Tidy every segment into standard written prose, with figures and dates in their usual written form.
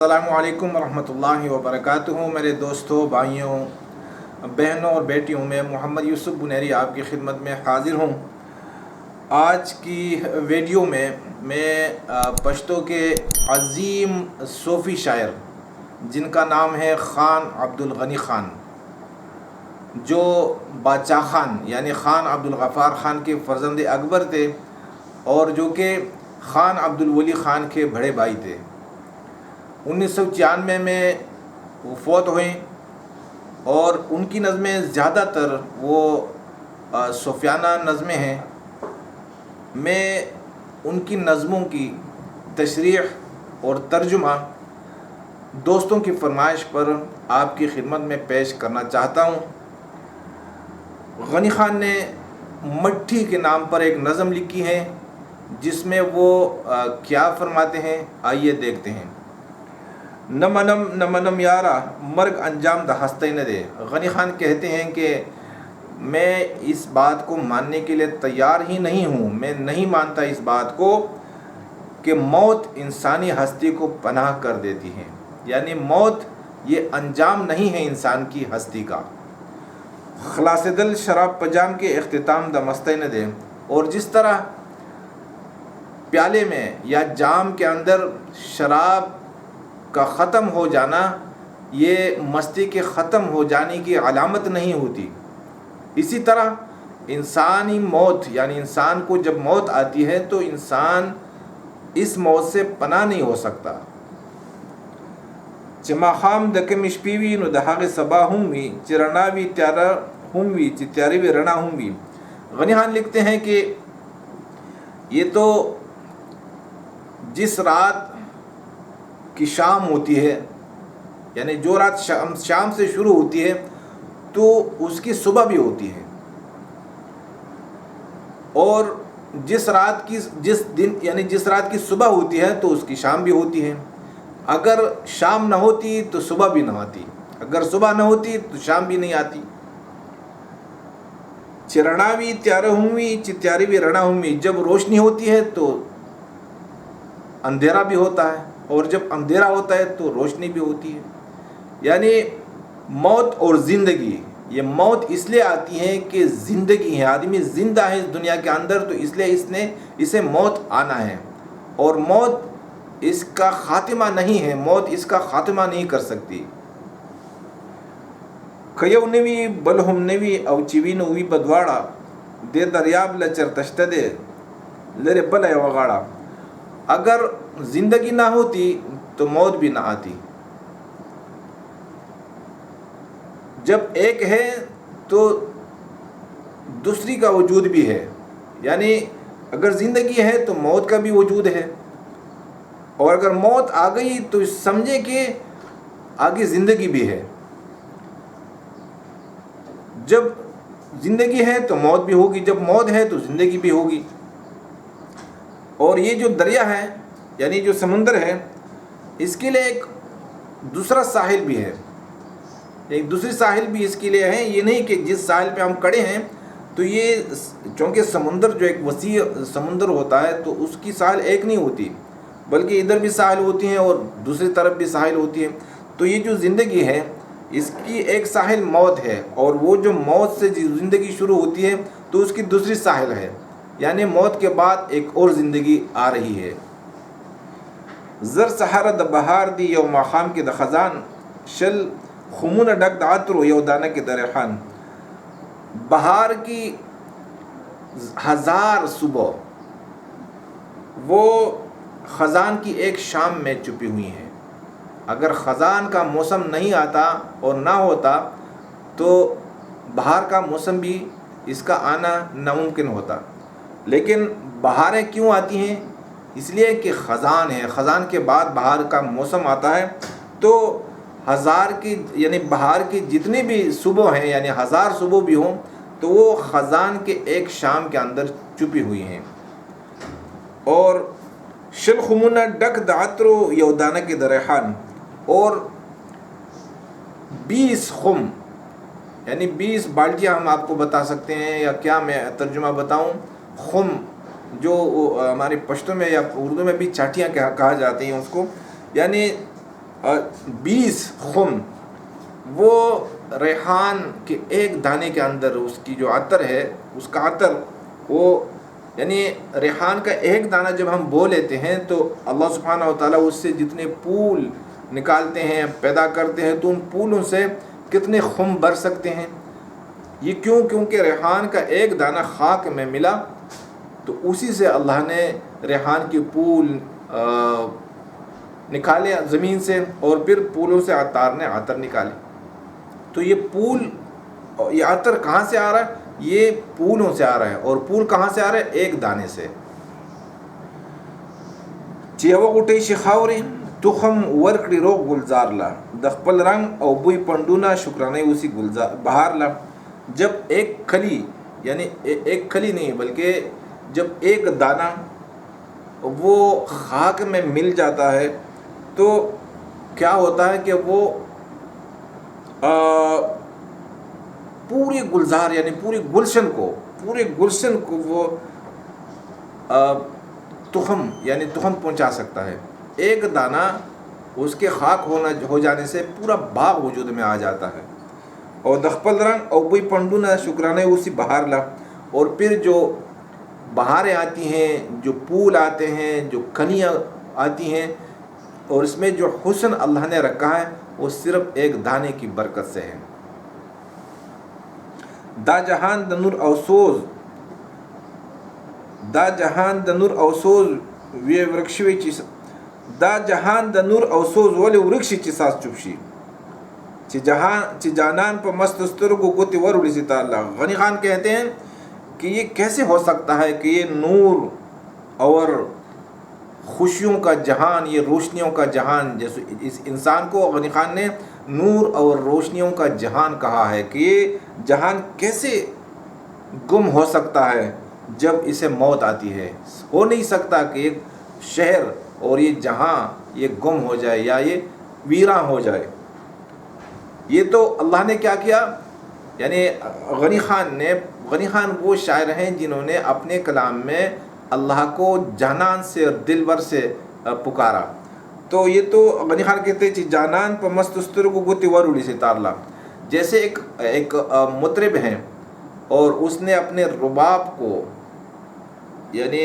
السلام علیکم ورحمۃ اللہ وبرکاتہ۔ میرے دوستوں، بھائیوں، بہنوں اور بیٹیوں، میں محمد یوسف بنیری آپ کی خدمت میں حاضر ہوں۔ آج کی ویڈیو میں پشتو کے عظیم صوفی شاعر جن کا نام ہے خان عبدالغنی خان، جو باچا خان یعنی خان عبدالغفار خان کے فرزند اکبر تھے اور جو کہ خان عبدالولی خان کے بڑے بھائی تھے۔ 1996 میں وہ فوت ہوئیں اور ان کی نظمیں زیادہ تر وہ صوفیانہ نظمیں ہیں۔ میں ان کی نظموں کی تشریح اور ترجمہ دوستوں کی فرمائش پر آپ کی خدمت میں پیش کرنا چاہتا ہوں۔ غنی خان نے مٹھی کے نام پر ایک نظم لکھی ہے جس میں وہ کیا فرماتے ہیں، آئیے دیکھتے ہیں۔ نمنم یارا مرگ انجام دا ہستے نہ دے۔ غنی خان کہتے ہیں کہ میں اس بات کو ماننے کے لیے تیار ہی نہیں ہوں، میں نہیں مانتا اس بات کو کہ موت انسانی ہستی کو پناہ کر دیتی ہے، یعنی موت یہ انجام نہیں ہے انسان کی ہستی کا۔ خلاص دل شراب پجام کے اختتام دا مستے نہ دے۔ اور جس طرح پیالے میں یا جام کے اندر شراب کا ختم ہو جانا یہ مستی کے ختم ہو جانے کی علامت نہیں ہوتی، اسی طرح انسانی موت یعنی انسان کو جب موت آتی ہے تو انسان اس موت سے پناہ نہیں ہو سکتا۔ چما خام دکم اشپیوی نو دہاغ صبا ہوں وی چرناوی تیارا ہوں وی چتیاری وی رنا ہوں وی۔ غنی خان لکھتے ہیں کہ یہ تو جس رات کی شام ہوتی ہے، یعنی جو رات شام سے شروع ہوتی ہے تو اس کی صبح بھی ہوتی ہے، اور جس رات کی صبح ہوتی ہے تو اس کی شام بھی ہوتی ہے۔ اگر شام نہ ہوتی تو صبح بھی نہ آتی، اگر صبح نہ ہوتی تو شام بھی نہیں آتی۔ چرناوی تیارا ہوئی چتیاری بھی رنا ہوئی، جب روشنی ہوتی ہے تو اندھیرا بھی ہوتا ہے، اور جب اندھیرا ہوتا ہے تو روشنی بھی ہوتی ہے۔ یعنی موت اور زندگی، یہ موت اس لیے آتی ہے کہ زندگی ہے، آدمی زندہ ہے اس دنیا کے اندر، تو اس لیے اسے موت آنا ہے، اور موت اس کا خاتمہ نہیں ہے، موت اس کا خاتمہ نہیں کر سکتی۔ کیو نوی بلہم نوی او چیوی نوی بدواڑا دے دریاب لچر تشت دے لرے بلے وغاڑا۔ اگر زندگی نہ ہوتی تو موت بھی نہ آتی۔ جب ایک ہے تو دوسری کا وجود بھی ہے، یعنی اگر زندگی ہے تو موت کا بھی وجود ہے، اور اگر موت آ گئی تو سمجھے کہ آگے زندگی بھی ہے۔ جب زندگی ہے تو موت بھی ہوگی، جب موت ہے تو زندگی بھی ہوگی۔ اور یہ جو دریا ہے یعنی جو سمندر ہے، اس کے لیے ایک دوسرا ساحل بھی ہے، ایک دوسری ساحل بھی اس کے لیے ہے۔ یہ نہیں کہ جس ساحل پہ ہم کھڑے ہیں تو یہ، چونکہ سمندر جو ایک وسیع سمندر ہوتا ہے تو اس کی ساحل ایک نہیں ہوتی، بلکہ ادھر بھی ساحل ہوتی ہیں اور دوسری طرف بھی ساحل ہوتی ہے۔ تو یہ جو زندگی ہے اس کی ایک ساحل موت ہے، اور وہ جو موت سے زندگی شروع ہوتی ہے تو اس کی دوسری ساحل ہے، یعنی موت کے بعد ایک اور زندگی آ رہی ہے۔ زر سحر د بہار دی یو ماخام کے د خزان شل خمون ڈک د عطر یو دانہ کے درخان۔ بہار کی ہزار صبح وہ خزان کی ایک شام میں چھپی ہوئی ہیں۔ اگر خزان کا موسم نہیں آتا اور نہ ہوتا تو بہار کا موسم بھی اس کا آنا ناممکن ہوتا۔ لیکن بہاریں کیوں آتی ہیں؟ اس لیے کہ خزان ہے، خزان کے بعد بہار کا موسم آتا ہے، تو یعنی بہار کی جتنی بھی صبح ہیں، یعنی ہزار صبح بھی ہوں، تو وہ خزان کے ایک شام کے اندر چھپی ہوئی ہیں۔ اور شل خمونہ ڈک دعترو یو دانہ کے درخان، اور 20 خم یعنی 20 بالٹیاں ہم آپ کو بتا سکتے ہیں، یا کیا میں ترجمہ بتاؤں۔ خم جو ہمارے پشتو میں یا اردو میں بھی چاٹیاں کہا جاتی ہیں اس کو، یعنی 20 خم وہ ریحان کے ایک دانے کے اندر اس کی جو عطر ہے اس کا عطر وہ یعنی ریحان کا ایک دانہ جب ہم بو لیتے ہیں تو اللہ سبحانہ و تعالیٰ اس سے جتنے پھول نکالتے ہیں پیدا کرتے ہیں تو ان پھولوں سے کتنے خم بھر سکتے ہیں. یہ کیونکہ ریحان کا ایک دانہ خاک میں ملا تو اسی سے اللہ نے ریحان کے پھول نکالے زمین سے اور پھر پھولوں سے عطار نے عطر نکالے. تو یہ پھول یہ عطر کہاں سے آ رہا ہے؟ یہ پھولوں سے آ رہا ہے. اور پھول کہاں سے آ رہا ہے؟ ایک دانے سے. چیو غٹی شخاوری تخم ورکڑی رو گلزار لا دخپل رنگ او بوئی پنڈونا شکرانے اسی گلزار بہار لا. جب ایک کھلی یعنی ایک کھلی نہیں بلکہ جب ایک دانہ وہ خاک میں مل جاتا ہے تو کیا ہوتا ہے کہ وہ پوری گلزار یعنی پورے گلشن کو وہ تخم یعنی تخم پہنچا سکتا ہے. ایک دانہ اس کے خاک ہو جانے سے پورا باغ وجود میں آ جاتا ہے. اور دخپل رنگ اور بوئی پنڈونا شکرانے اسی بہار لا. اور پھر جو بہاریں آتی ہیں جو پھول آتے ہیں جو کلیاں آتی ہیں اور اس میں جو حسن اللہ نے رکھا ہے وہ صرف ایک دانے کی برکت سے ہے. دا جہان دنور اوسوز وی ورکشوی چیز دا جہان دنور اوسوز ولی ورکشی چیساس چپشی چی جانان پر مستستر کو گوتی وروڑی سی تعالیٰ. غنی خان کہتے ہیں کہ یہ کیسے ہو سکتا ہے کہ یہ نور اور خوشیوں کا جہان یہ روشنیوں کا جہان جیسے اس انسان کو غنی خان نے نور اور روشنیوں کا جہان کہا ہے کہ یہ جہان کیسے گم ہو سکتا ہے جب اسے موت آتی ہے. ہو نہیں سکتا کہ ایک شہر اور یہ جہاں یہ گم ہو جائے یا یہ ویراں ہو جائے. یہ تو اللہ نے کیا کیا یعنی غنی خان وہ شاعر ہیں جنہوں نے اپنے کلام میں اللہ کو جانان سے اور دلبر سے پکارا. تو یہ تو غنی خان کہتے ہیں جانان پر مستستر کو گوتی وروڑی سے تارلا. جیسے ایک مطرب ہیں اور اس نے اپنے رباب کو یعنی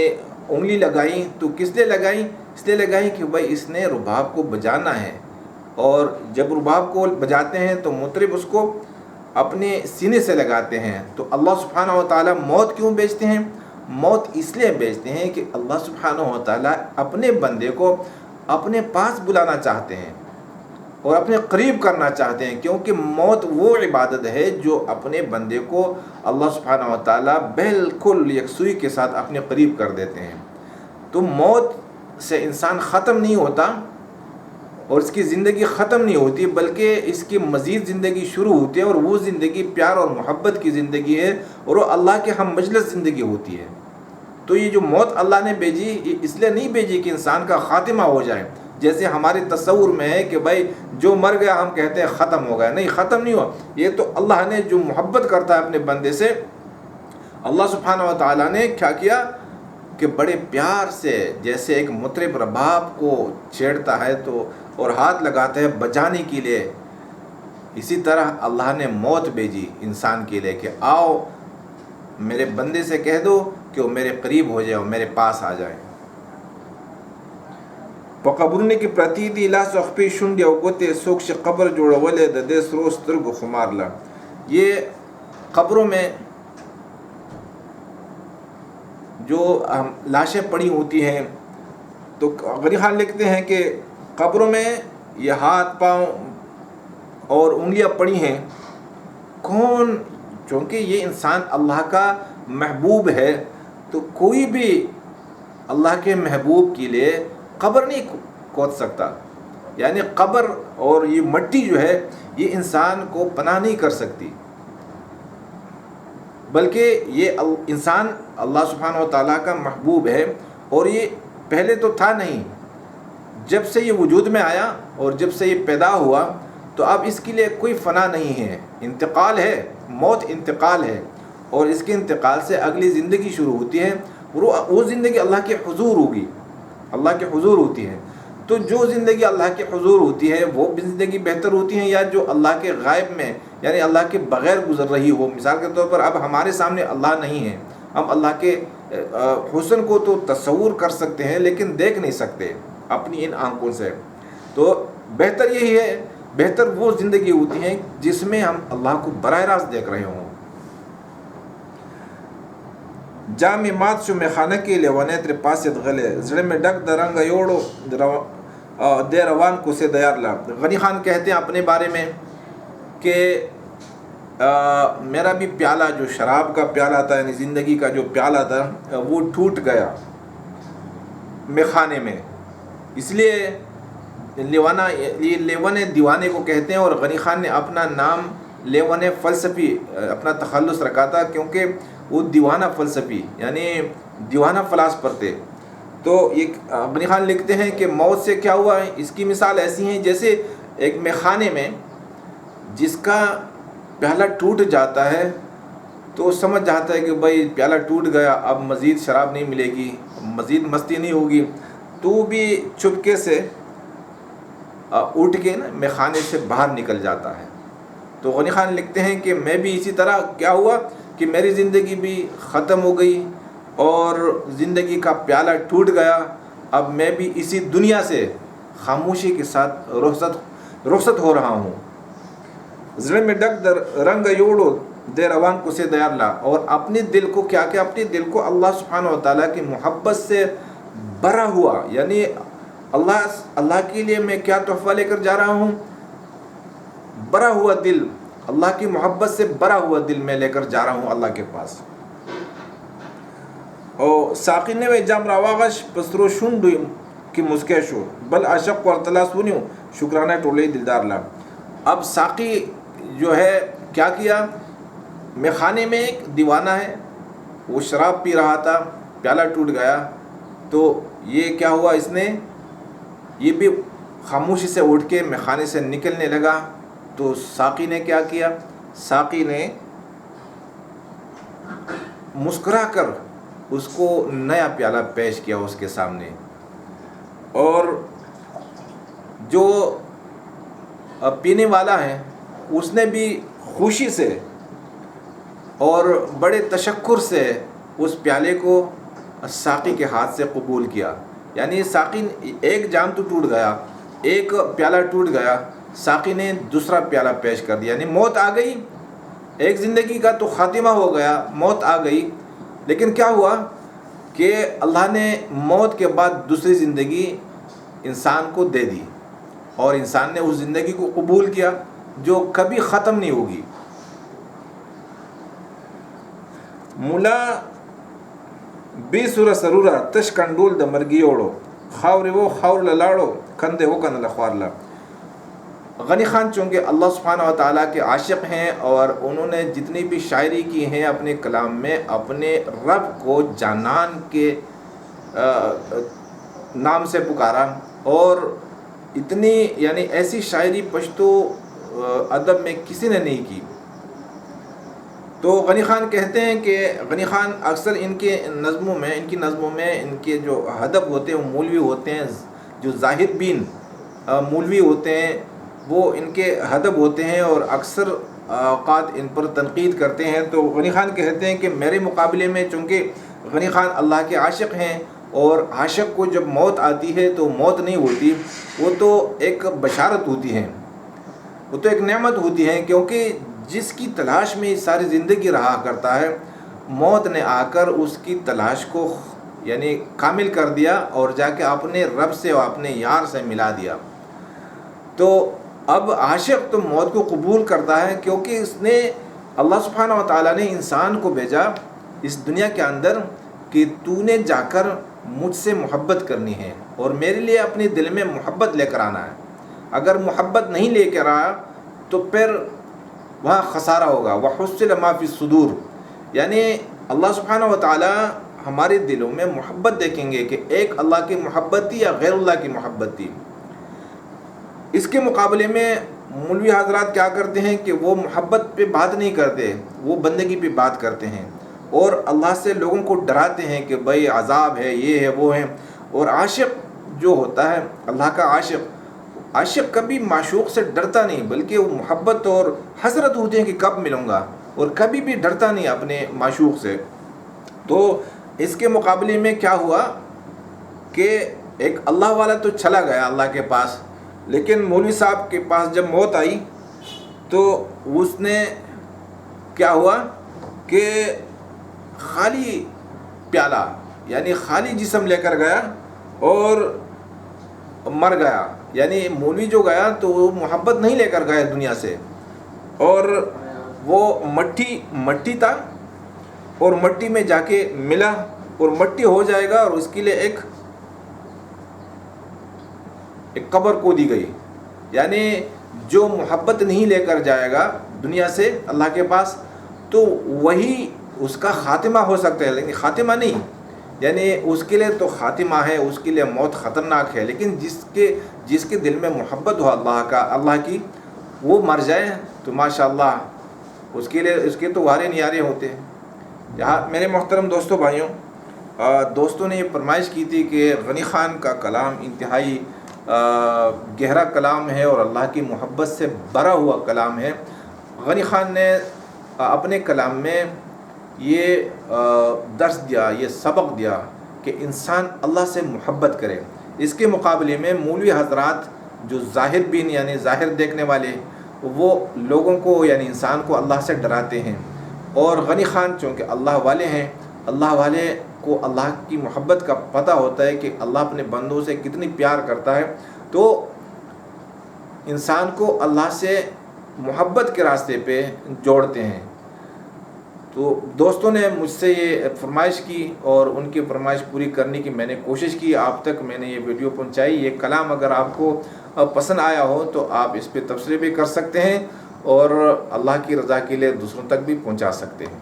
انگلی لگائی تو کس لیے لگائی؟ اس لیے لگائی کہ بھائی اس نے رباب کو بجانا ہے. اور جب رباب کو بجاتے ہیں تو مطرب اس کو اپنے سینے سے لگاتے ہیں. تو اللہ سبحانہ و تعالیٰ موت کیوں بیچتے ہیں؟ موت اس لیے بیچتے ہیں کہ اللہ سبحانہ و تعالیٰ اپنے بندے کو اپنے پاس بلانا چاہتے ہیں اور اپنے قریب کرنا چاہتے ہیں. کیونکہ موت وہ عبادت ہے جو اپنے بندے کو اللہ سبحانہ و تعالیٰ بالکل یکسوئی کے ساتھ اپنے قریب کر دیتے ہیں. تو موت سے انسان ختم نہیں ہوتا اور اس کی زندگی ختم نہیں ہوتی بلکہ اس کی مزید زندگی شروع ہوتی ہے. اور وہ زندگی پیار اور محبت کی زندگی ہے اور وہ اللہ کے ہم مجلس زندگی ہوتی ہے. تو یہ جو موت اللہ نے بھیجی یہ اس لیے نہیں بھیجی کہ انسان کا خاتمہ ہو جائے جیسے ہمارے تصور میں ہے کہ بھائی جو مر گیا ہم کہتے ہیں ختم ہو گیا. نہیں، ختم نہیں ہوا. یہ تو اللہ نے جو محبت کرتا ہے اپنے بندے سے اللہ سبحانہ و تعالیٰ نے کیا کیا کہ بڑے پیار سے جیسے ایک مطرب رباب کو چھیڑتا ہے تو اور ہاتھ لگاتے ہیں بجانے کے لیے، اسی طرح اللہ نے موت بھیجی انسان کے لیے کہ آؤ میرے بندے سے کہہ دو کہ وہ میرے قریب ہو جائے اور میرے پاس آ جائے. قبرنے کی پرتیدی لا سخپی شنڈی اوگوتے سوکش قبر جوڑا ولے دے سروس ترگ خمار لا. یہ قبروں میں جو لاشیں پڑی ہوتی ہیں تو غنی خان لکھتے ہیں کہ قبروں میں یہ ہاتھ پاؤں اور انگلیاں پڑی ہیں. کون؟ چونکہ یہ انسان اللہ کا محبوب ہے تو کوئی بھی اللہ کے محبوب کے لیے قبر نہیں کھود سکتا. یعنی قبر اور یہ مٹی جو ہے یہ انسان کو پناہ نہیں کر سکتی بلکہ یہ انسان اللہ سبحانہ و تعالیٰ کا محبوب ہے. اور یہ پہلے تو تھا نہیں، جب سے یہ وجود میں آیا اور جب سے یہ پیدا ہوا تو اب اس کے لیے کوئی فنا نہیں ہے. انتقال ہے، موت انتقال ہے اور اس کے انتقال سے اگلی زندگی شروع ہوتی ہے. وہ زندگی اللہ کے حضور ہوگی، اللہ کے حضور ہوتی ہے. تو جو زندگی اللہ کے حضور ہوتی ہے وہ بھی زندگی بہتر ہوتی ہے، یا جو اللہ کے غائب میں یعنی اللہ کے بغیر گزر رہی ہو؟ مثال کے طور پر اب ہمارے سامنے اللہ نہیں ہے، ہم اللہ کے حسن کو تو تصور کر سکتے ہیں لیکن دیکھ نہیں سکتے اپنی ان آنکھوں سے. تو بہتر یہی ہے، بہتر وہ زندگی ہوتی ہے جس میں ہم اللہ کو براہ راست دیکھ رہے ہوں. جام مات شو میں خانہ کے لیوانے تر پاسد غلے زڑے میں ڈک درنگ یوڑو دے روان کو سے دیار لا. غنی خان کہتے ہیں اپنے بارے میں کہ میرا بھی پیالہ جو شراب کا پیالہ تھا یعنی زندگی کا جو پیالہ تھا وہ ٹوٹ گیا میخانے میں. اس لیے لیوانا یہ لیون دیوانے کو کہتے ہیں، اور غنی خان نے اپنا نام لیون فلسفی اپنا تخلص رکھا تھا کیونکہ وہ دیوانہ فلسفی یعنی دیوانہ فلاسفر تھے. تو یہ غنی خان لکھتے ہیں کہ موت سے کیا ہوا ہے، اس کی مثال ایسی ہیں جیسے ایک میخانے میں جس کا پیالہ ٹوٹ جاتا ہے تو سمجھ جاتا ہے کہ بھائی پیالہ ٹوٹ گیا، اب مزید شراب نہیں ملے گی، مزید مستی نہیں ہوگی، تو بھی چپکے سے اٹھ کے نا میخانے سے باہر نکل جاتا ہے. تو غنی خان لکھتے ہیں کہ میں بھی اسی طرح کیا ہوا کہ میری زندگی بھی ختم ہو گئی اور زندگی کا پیالہ ٹوٹ گیا، اب میں بھی اسی دنیا سے خاموشی کے ساتھ رخصت ہو رہا ہوں. زڑے میں ڈک در رنگ یوڑو دے روان کو سے دیار لا، اور اپنے دل کو کیا کہ اپنے دل کو اللہ سبحانہ و تعالیٰ کی محبت سے بھرا ہوا، یعنی اللہ کے لیے میں کیا تحفہ لے کر جا رہا ہوں، بھرا ہوا دل، اللہ کی محبت سے بھرا ہوا دل میں لے کر جا رہا ہوں اللہ کے پاس. اور ساقی نے وہ جام راواغش پسرو شنڈو کی مسکے شو بل عشق اور تلا سنیوں شکرانہ ٹولے دلدار لا. اب ساقی جو ہے کیا کیا، میخانے میں ایک دیوانہ ہے، وہ شراب پی رہا تھا، پیالہ ٹوٹ گیا، تو یہ کیا ہوا، اس نے یہ بھی خاموشی سے اٹھ کے میخانے سے نکلنے لگا. تو ساقی نے کیا کیا، ساقی نے مسکرا کر اس کو نیا پیالہ پیش کیا اس کے سامنے، اور جو پینے والا ہے اس نے بھی خوشی سے اور بڑے تشکر سے اس پیالے کو ساقی کے ہاتھ سے قبول کیا. یعنی ساقی ایک جام تو ٹوٹ گیا، ایک پیالہ ٹوٹ گیا، ساقی نے دوسرا پیالہ پیش کر دیا. یعنی موت آ گئی، ایک زندگی کا تو خاتمہ ہو گیا، موت آ گئی، لیکن کیا ہوا کہ اللہ نے موت کے بعد دوسری زندگی انسان کو دے دی، اور انسان نے اس زندگی کو قبول کیا جو کبھی ختم نہیں ہوگی. ملا بی سورہ سرورہ تش کنڈول د مرگی اوڑو خاور وہ خاور للاڑو کندے وہ کن لخوار لا. غنی خان چونکہ اللہ سبحانہ و تعالیٰ کے عاشق ہیں، اور انہوں نے جتنی بھی شاعری کی ہیں اپنے کلام میں اپنے رب کو جانان کے نام سے پکارا، اور اتنی یعنی ایسی شاعری پشتو ادب میں کسی نے نہیں کی. تو غنی خان کہتے ہیں کہ غنی خان اکثر ان کی نظموں میں ان کے جو ادب ہوتے ہیں وہ مولوی ہوتے ہیں، جو ظاہر بین مولوی ہوتے ہیں وہ ان کے ادب ہوتے ہیں، اور اکثر اوقات ان پر تنقید کرتے ہیں. تو غنی خان کہتے ہیں کہ میرے مقابلے میں چونکہ غنی خان اللہ کے عاشق ہیں، اور عاشق کو جب موت آتی ہے تو موت نہیں ہوتی، وہ تو ایک بشارت ہوتی ہے، وہ تو ایک نعمت ہوتی ہے، کیونکہ جس کی تلاش میں ساری زندگی رہا کرتا ہے، موت نے آ کر اس کی تلاش کو یعنی کامل کر دیا اور جا کے اپنے رب سے اور اپنے یار سے ملا دیا. تو اب عاشق تو موت کو قبول کرتا ہے، کیونکہ اس نے اللہ سبحانہ و تعالیٰ نے انسان کو بھیجا اس دنیا کے اندر کہ تو نے جا کر مجھ سے محبت کرنی ہے اور میرے لیے اپنے دل میں محبت لے کر آنا ہے. اگر محبت نہیں لے کر آیا تو پھر وہاں خسارہ ہوگا. وَحُصِّلَ مَا فِي الصُّدُورِ، یعنی اللہ سبحانہ و تعالیٰ ہمارے دلوں میں محبت دیکھیں گے کہ ایک اللہ کی محبت تھی یا غیر اللہ کی محبت تھی. اس کے مقابلے میں مولوی حضرات کیا کرتے ہیں کہ وہ محبت پہ بات نہیں کرتے، وہ بندگی پہ بات کرتے ہیں، اور اللہ سے لوگوں کو ڈراتے ہیں کہ بھائی عذاب ہے، یہ ہے، وہ ہے. اور عاشق جو ہوتا ہے اللہ کا عاشق کبھی معشوق سے ڈرتا نہیں، بلکہ وہ محبت اور حسرت ہوتی ہے کہ کب ملوں گا، اور کبھی بھی ڈرتا نہیں اپنے معشوق سے۔ تو اس کے مقابلے میں کیا ہوا کہ ایک اللہ والا تو چلا گیا اللہ کے پاس، لیکن مولوی صاحب کے پاس جب موت آئی تو اس نے کیا ہوا کہ خالی پیالہ یعنی خالی جسم لے کر گیا اور مر گیا۔ یعنی مولوی جو گیا تو وہ محبت نہیں لے کر گیا دنیا سے، اور وہ مٹی تھا، اور مٹی میں جا کے ملا، اور مٹی ہو جائے گا، اور اس کے لیے ایک قبر کو دی گئی۔ یعنی جو محبت نہیں لے کر جائے گا دنیا سے اللہ کے پاس، تو وہی اس کا خاتمہ ہو سکتا ہے، لیکن خاتمہ نہیں، یعنی اس کے لیے تو خاتمہ ہے، اس کے لیے موت خطرناک ہے، لیکن جس کے دل میں محبت ہو اللہ کی، وہ مر جائے تو ماشاءاللہ اس کے تو وارے نیارے ہوتے ہیں۔ یہاں میرے محترم دوستوں بھائیوں، دوستوں نے یہ فرمائش کی تھی کہ غنی خان کا کلام انتہائی گہرا کلام ہے اور اللہ کی محبت سے بھرا ہوا کلام ہے۔ غنی خان نے اپنے کلام میں یہ درس دیا، یہ سبق دیا کہ انسان اللہ سے محبت کرے۔ اس کے مقابلے میں مولوی حضرات جو ظاہر بین یعنی ظاہر دیکھنے والے، وہ لوگوں کو یعنی انسان کو اللہ سے ڈراتے ہیں، اور غنی خان چونکہ اللہ والے ہیں، اللہ والے کو اللہ کی محبت کا پتہ ہوتا ہے کہ اللہ اپنے بندوں سے کتنی پیار کرتا ہے، تو انسان کو اللہ سے محبت کے راستے پہ جوڑتے ہیں۔ تو دوستوں نے مجھ سے یہ فرمائش کی اور ان کی فرمائش پوری کرنے کی میں نے کوشش کی، آپ تک میں نے یہ ویڈیو پہنچائی۔ یہ کلام اگر آپ کو پسند آیا ہو تو آپ اس پہ تبصرے بھی کر سکتے ہیں اور اللہ کی رضا کے لیے دوسروں تک بھی پہنچا سکتے ہیں۔